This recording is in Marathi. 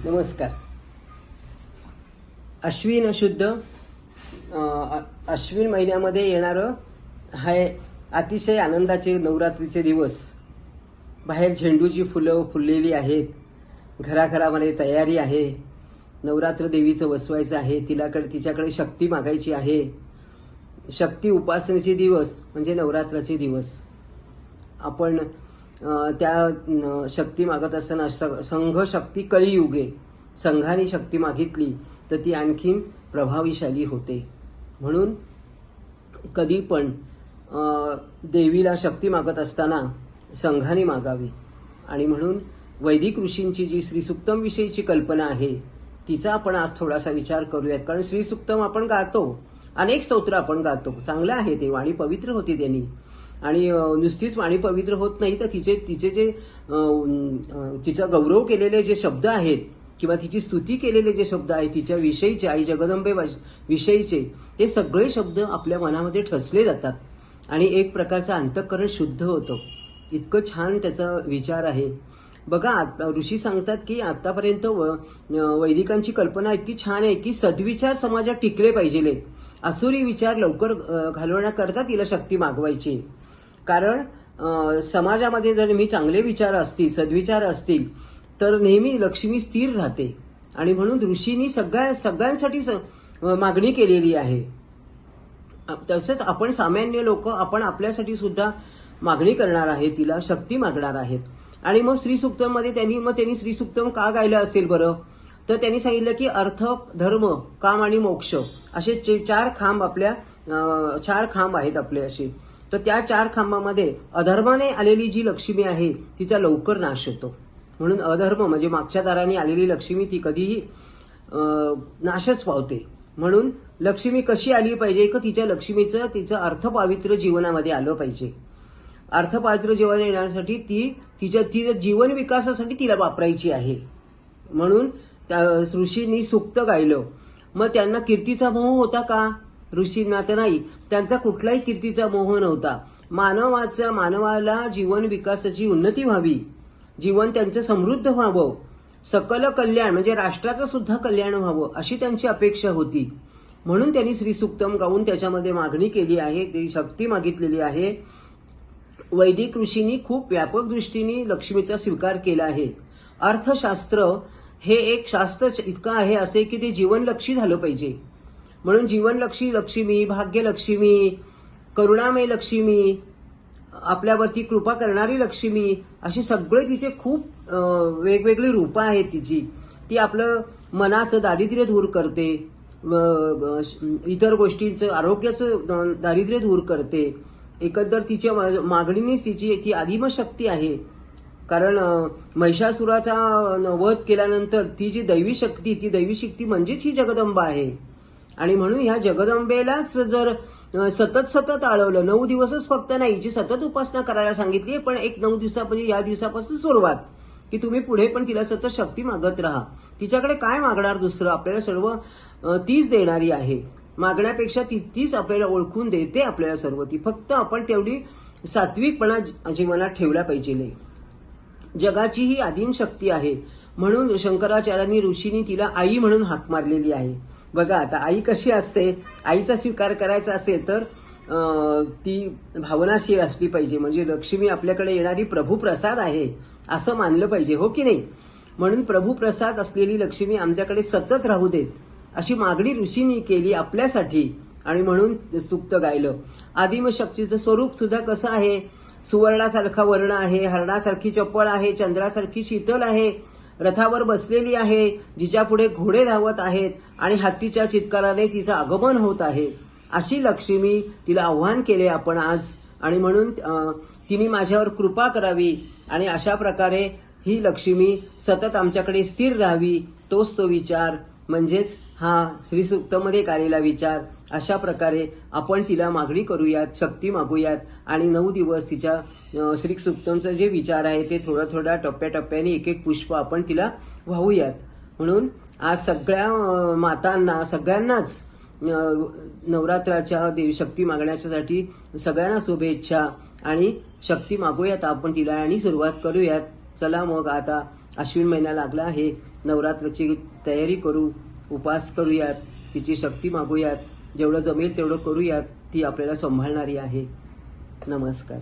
नमस्कार. अश्विन शुद्ध अश्विन महिन्यामध्ये येणारं हे अतिशय आनंदाचे नवरात्रीचे दिवस. बाहेर झेंडूची फुलं फुललेली आहेत. घराघरामध्ये तयारी आहे. नवरात्र देवीचं बसवायचं आहे. तिच्याकडे शक्ती मागायची आहे. शक्ती उपासनेचे दिवस म्हणजे नवरात्राचे दिवस. आपण त्या शक्ती मागत असताना संघ शक्ती कलियुगे, संघाने शक्ती मागितली तर ती आणखीन प्रभावीशाली होते. म्हणून कधी पण देवीला शक्ती मागत असताना संघाने मागावी. आणि म्हणून वैदिक ऋषींची जी श्रीसुक्तम विषयीची कल्पना आहे तिचा आपण आज थोडासा विचार करूयात. कारण श्रीसुक्तम आपण गातो, अनेक स्तोत्र आपण गातो, चांगलं आहे ते, वाणी पवित्र होती त्यांनी. आणि नुसतीच वाणी पवित्र होत नाही तर तिचा गौरव केलेले जे शब्द आहेत किंवा तिची स्तुती केलेले जे शब्द आहेत तिच्या विषयीचे, आई जगदंबे विषयीचे, ते सगळे शब्द आपल्या मनामध्ये ठसले जातात आणि एक प्रकारचं अंतःकरण शुद्ध होतं. इतकं छान त्याचा विचार आहे. बघा, ऋषी सांगतात की आतापर्यंत वैदिकांची कल्पना इतकी छान आहे की सद्विचार समाजात टिकले पाहिजे. असुरी विचार लवकर घालवण्याकरता तिला शक्ती मागवायची. कारण समाजामध्ये जर मी चांगले विचार असतील, सद्विचार असतील तर नेहमी लक्ष्मी स्थिर राहते. आणि म्हणून ऋषींनी सगळ्यांसाठी मागणी केलेली आहे. तसंच आपण सामान्य लोक आपण आपल्यासाठी सुद्धा मागणी करणार आहे, तिला शक्ती मागणार आहेत. आणि मग श्रीसुक्तममध्ये त्यांनी श्रीसुक्तम का गायलं असेल बरं? तर त्यांनी सांगितलं की अर्थ, धर्म, काम आणि मोक्ष असे चार खांब आहेत आपले असे. तर त्या चार खांबामध्ये अधर्माने आलेली जी लक्ष्मी आहे तिचा लवकर नाश होतो. म्हणून अधर्म म्हणजे मागच्या दाराने आलेली लक्ष्मी ती कधीही नाशच पावते. म्हणून लक्ष्मी कशी आली पाहिजे की तिचं अर्थपावित्र जीवनामध्ये आलं पाहिजे. अर्थपावित्र जीवन येण्यासाठी तिच्या जीवन विकासासाठी तिला वापरायची आहे. म्हणून त्या ऋषींनी सुक्त गायलं. मग त्यांना कीर्तीचा मोह होता का? ऋषींना तर नाही, त्यांचा कुठलाही कीर्तीचा मोह नव्हता. मानवाला जीवन विकासाची उन्नती व्हावी, जीवन त्यांचं समृद्ध व्हावं, सकल कल्याण म्हणजे राष्ट्राचं सुद्धा कल्याण व्हावं अशी त्यांची अपेक्षा होती. म्हणून त्यांनी श्रीसुक्तम गाऊन त्याच्यामध्ये मागणी केली आहे, ती शक्ती मागितलेली आहे. वैदिक ऋषींनी खूप व्यापक दृष्टीने लक्ष्मीचा स्वीकार केला आहे. अर्थशास्त्र हे एक शास्त्र इतकं आहे असे की ते जीवनलक्षी झालं पाहिजे. म्हणून जीवनलक्षी लक्ष्मी, भाग्यलक्ष्मी, करुणामय लक्ष्मी, आपल्यावरती कृपा करणारी लक्ष्मी, अशी सगळे तिचे खूप वेगवेगळी रूपं आहेत तिची. ती आपलं मनाचं दारिद्र्य दूर करते, इतर गोष्टींचं आरोग्याचं दारिद्र्य दूर करते. एकंदर तिच्या मागणीनेच ती आदिमशक्ती आहे. कारण महिषासुराचा वध केल्यानंतर ती जी दैवी शक्ती म्हणजेच ही जगदंबा आहे. आणि म्हणून ह्या जगदंबेलाच जर सतत आळवलं, 9 दिवसच फक्त नाही, जी सतत उपासना करायला सांगितली, पण एक 9 दिवसापासून, या दिवसापासून सुरुवात की तुम्ही पुढे पण तिला सतत शक्ती मागत राहा. तिच्याकडे काय मागणार दुसरं? आपल्याला सर्व तीच देणारी आहे. मागण्यापेक्षा तीच आपल्याला ओळखून देते आपल्याला सर्व. ती फक्त आपण तेवढी सात्विकपणा जीवनात ठेवला पाहिजे. जगाची ही आदिम शक्ती आहे. म्हणून शंकराचार्यांनी ऋषींनी तिला आई म्हणून हाक मारलेली आहे. बघा, आता आई कशी असते? आईचा स्वीकार करायचा असेल तर ती भावनाशील असली पाहिजे. म्हणजे लक्ष्मी आपल्याकडे येणारी प्रभुप्रसाद आहे असं मानलं पाहिजे, हो की नाही? म्हणून प्रभुप्रसाद असलेली लक्ष्मी आमच्याकडे सतत राहू देत अशी मागणी ऋषींनी केली आपल्यासाठी. आणि म्हणून सुक्त गायलं. आदिमशक्तीचं स्वरूप सुद्धा कसं आहे? सुवर्णासारखा वर्ण आहे, हरणासारखी चपळ आहे, चंद्रासारखी शीतल आहे, रथावर बसलेली आहे, जिच्या पुढे घोडे धावत आहेत आणि हत्तीच्या चित्काराने तिचं आगमन होत आहे. अशी लक्ष्मी, तिला आव्हान केले आपण आज. आणि म्हणून तिने माझ्यावर कृपा करावी आणि अशा प्रकारे ही लक्ष्मी सतत आमच्याकडे स्थिर राहावी. तोच तो विचार म्हणजेच हा श्रीसुक्तमध्ये आलेला विचार. अशा प्रकारे आपण तिला मागणी करूयात, शक्ती मागूयात आणि 9 दिवस तिच्या श्रीसुक्तमचं जे विचार आहे ते थोड्या टप्प्याटप्प्याने एक पुष्प आपण तिला वाहूयात. म्हणून आज सगळ्या मातांना, सगळ्यांनाच नवरात्राच्या देवी शक्ती मागण्यासाठी सगळ्यांना शुभेच्छा आणि शक्ती मागूयात आपण तिला आणि सुरुवात करूयात. चला मग आता अश्विन महिना लागला आहे. नवरात्राची तयारी करू, उपास करूयात, तिची शक्ती मागूयात, जेवढं जमेल तेवढं करूयात. ती आपल्याला सांभाळणारी आहे. नमस्कार.